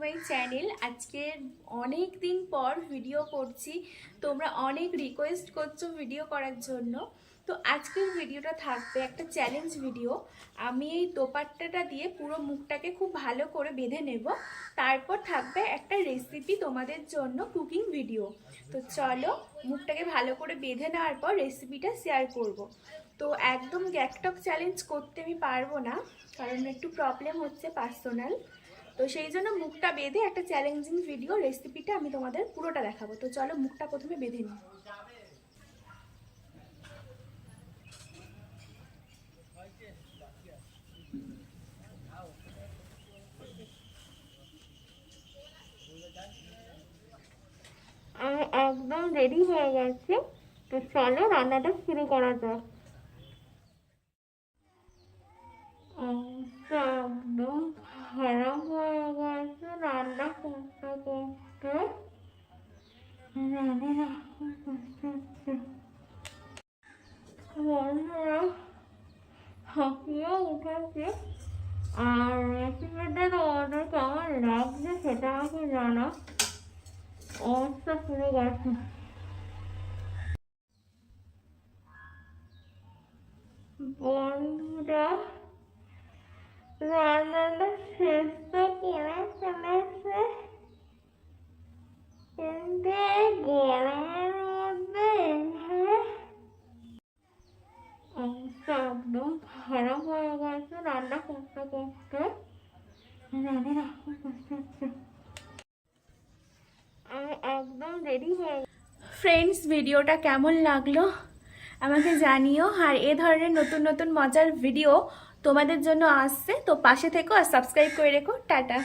My channel. আজকে অনেক দিন পর ভিডিও করছি, তোমরা অনেক রিকোয়েস্ট করছো ভিডিও করার জন্য। তো আজকের ভিডিওটা থাকবে একটা চ্যালেঞ্জ ভিডিও। আমি এই দোপাট্টাটা দিয়ে পুরো মুখটাকে খুব ভালো করে বেঁধে নেব, তারপর থাকবে একটা রেসিপি তোমাদের জন্য, কুকিং ভিডিও। তো চলো মুখটাকে ভালো করে বেঁধে নেওয়ার পর রেসিপিটা শেয়ার করব। তো একদম গ্যাকটক চ্যালেঞ্জ করতে আমি পারবো না, কারণ একটু প্রবলেম হচ্ছে পার্সোনাল। তো সেই জন্য মুখটা বেঁধে একটা চ্যালেঞ্জিং ভিডিও রেসিপিটা আমি তোমাদের পুরোটা দেখাবো। তো চলো মুখটা প্রথমে বেঁধে নিই। আমি একদম রেডি হয়ে গেছি, তো চলো রান্নাটা শুরু করা যাক। একদম খারাপ হয়ে গেছে রান্না করতে করতে। বন্ধুরা হাঁপিয়ে উঠেছে, আর রেসিপিটা তোমাদের কেমন লাগছে সেটা আমাকে জানা। অবস্থা পুরো গেছে। বন্ধুরা রান্নাটা শেষ তো করে ফেলেছে, কিন্তু গরমের মধ্যে এইভাবে অবস্থা একদম খারাপ হয়ে গেছে রান্না করতে করতে। জানি না আমি একদম রেডি হয়ে। ফ্রেন্ডস, ভিডিওটা কেমন লাগলো আমাকে জানিও, আর এ ধরনের নতুন নতুন মজার ভিডিও তোমাদের জন্য আসছে। তো পাশে থেকো আর সাবস্ক্রাইব করে রেখো। টাটা।